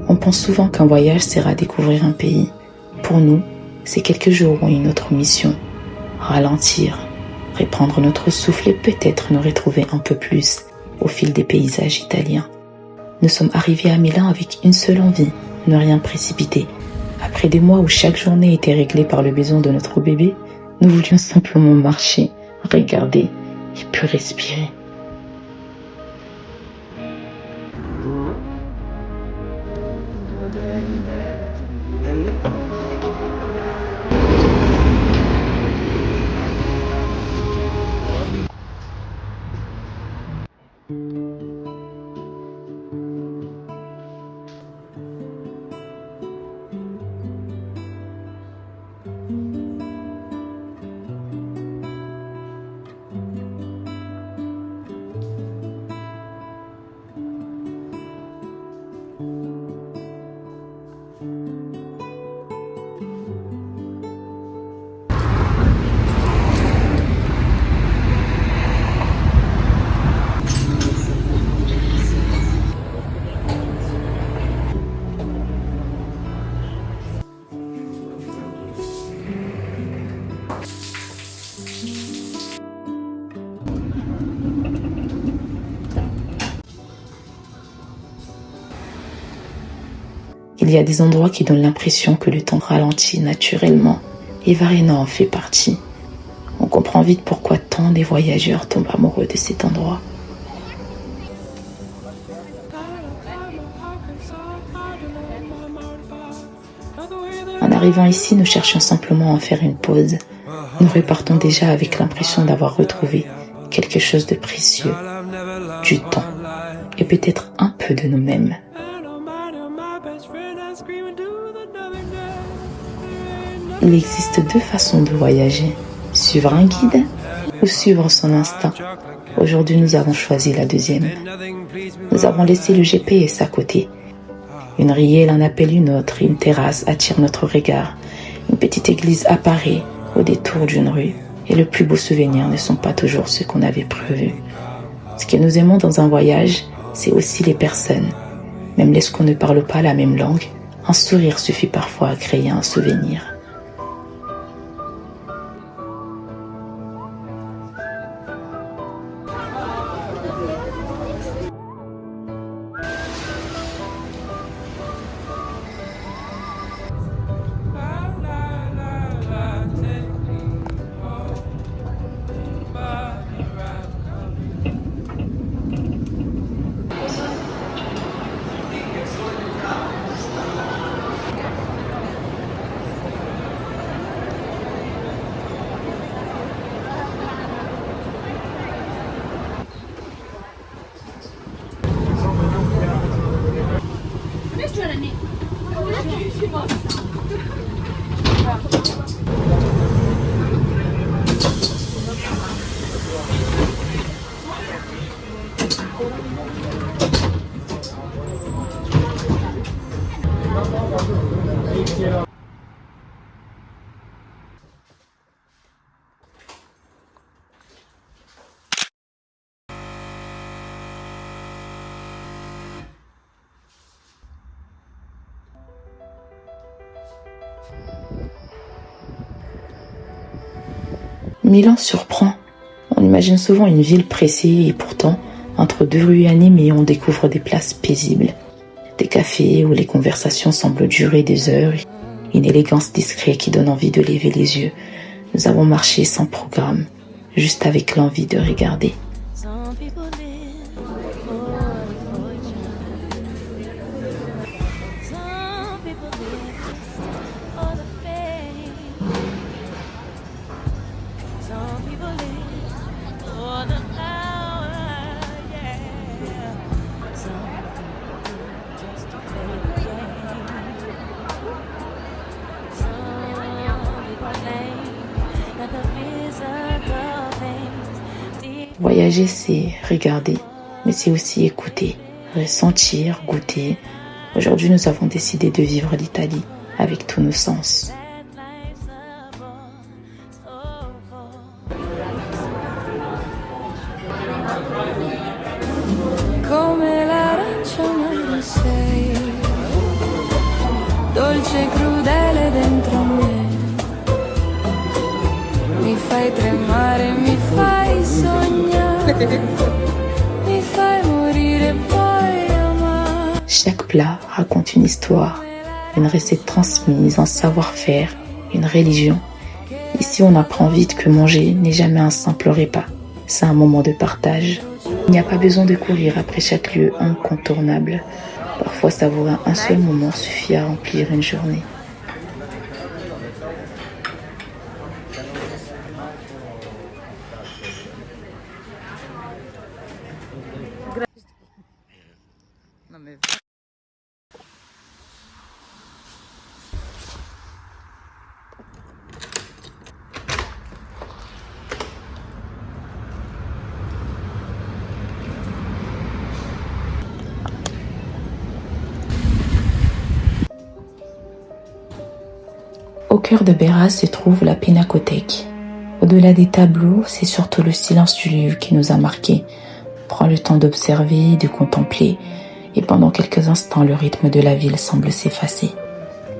On pense souvent qu'un voyage sert à découvrir un pays. Pour nous, ces quelques jours ont une autre mission. Ralentir, reprendre notre souffle et peut-être nous retrouver un peu plus au fil des paysages italiens. Nous sommes arrivés à Milan avec une seule envie, ne rien précipiter. Après des mois où chaque journée était réglée par le besoin de notre bébé, nous voulions simplement marcher, regarder et puis respirer. Il y a des endroits qui donnent l'impression que le temps ralentit naturellement, et Varennes en fait partie. On comprend vite pourquoi tant des voyageurs tombent amoureux de cet endroit. En arrivant ici, nous cherchions simplement à faire une pause. Nous repartons déjà avec l'impression d'avoir retrouvé quelque chose de précieux, du temps, et peut-être un peu de nous-mêmes. Il existe deux façons de voyager, suivre un guide ou suivre son instinct. Aujourd'hui, nous avons choisi la deuxième. Nous avons laissé le GPS à côté. Une rielle en appelle une autre, une terrasse attire notre regard. Une petite église apparaît au détour d'une rue. Et le plus beau souvenir ne sont pas toujours ceux qu'on avait prévus. Ce que nous aimons dans un voyage, c'est aussi les personnes. Même lorsqu'on ne parle pas la même langue, un sourire suffit parfois à créer un souvenir. Milan surprend. On imagine souvent une ville pressée et pourtant, entre deux rues animées, on découvre des places paisibles. Des cafés où les conversations semblent durer des heures. Une élégance discrète qui donne envie de lever les yeux. Nous avons marché sans programme, juste avec l'envie de regarder. Voyager, c'est regarder, mais c'est aussi écouter, ressentir, goûter. Aujourd'hui, nous avons décidé de vivre l'Italie avec tous nos sens. Come la Chaque plat raconte une histoire, une recette transmise, un savoir-faire, une religion. Ici, on apprend vite que manger n'est jamais un simple repas, c'est un moment de partage. Il n'y a pas besoin de courir après chaque lieu incontournable. Parfois, savourer un seul moment suffit à remplir une journée. Au cœur de Beira se trouve la Pinacothèque. Au-delà des tableaux, c'est surtout le silence du lieu qui nous a marqués. Prends le temps d'observer, de contempler, et pendant quelques instants, le rythme de la ville semble s'effacer.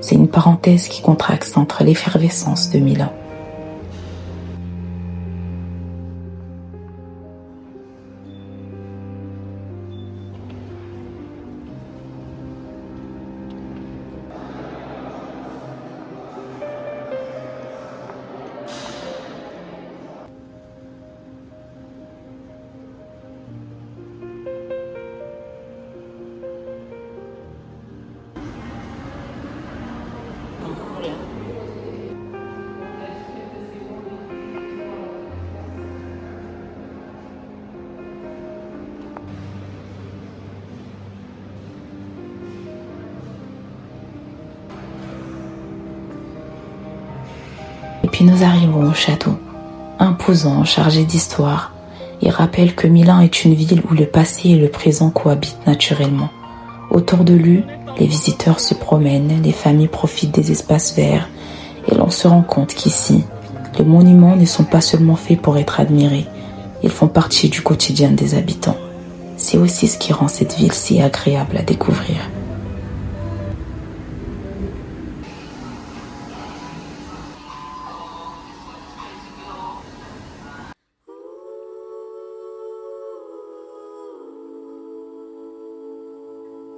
C'est une parenthèse qui contraste entre l'effervescence de Milan. Et puis nous arrivons au château, imposant, chargé d'histoire. Il rappelle que Milan est une ville où le passé et le présent cohabitent naturellement. Autour de lui, les visiteurs se promènent, les familles profitent des espaces verts, et l'on se rend compte qu'ici, les monuments ne sont pas seulement faits pour être admirés, ils font partie du quotidien des habitants. C'est aussi ce qui rend cette ville si agréable à découvrir.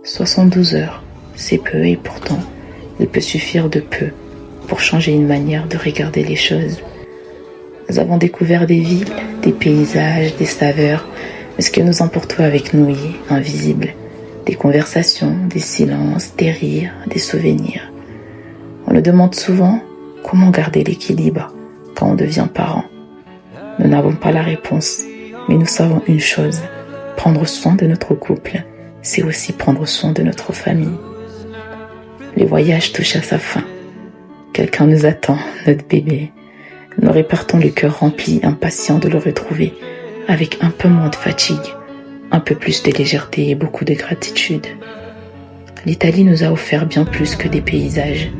« 72 heures, c'est peu et pourtant, il peut suffire de peu pour changer une manière de regarder les choses. Nous avons découvert des villes, des paysages, des saveurs, mais ce que nous emportons avec nous y est invisible. Des conversations, des silences, des rires, des souvenirs. On nous demande souvent comment garder l'équilibre quand on devient parent. Nous n'avons pas la réponse, mais nous savons une chose, prendre soin de notre couple, c'est aussi prendre soin de notre famille. Le voyage touche à sa fin. Quelqu'un nous attend, notre bébé. Nous repartons le cœur rempli, impatient de le retrouver, avec un peu moins de fatigue, un peu plus de légèreté et beaucoup de gratitude. L'Italie nous a offert bien plus que des paysages.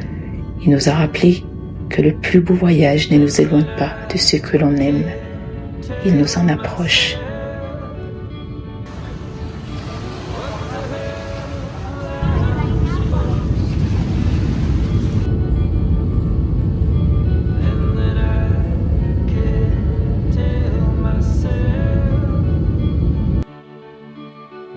Il nous a rappelé que le plus beau voyage ne nous éloigne pas de ce que l'on aime. Il nous en approche.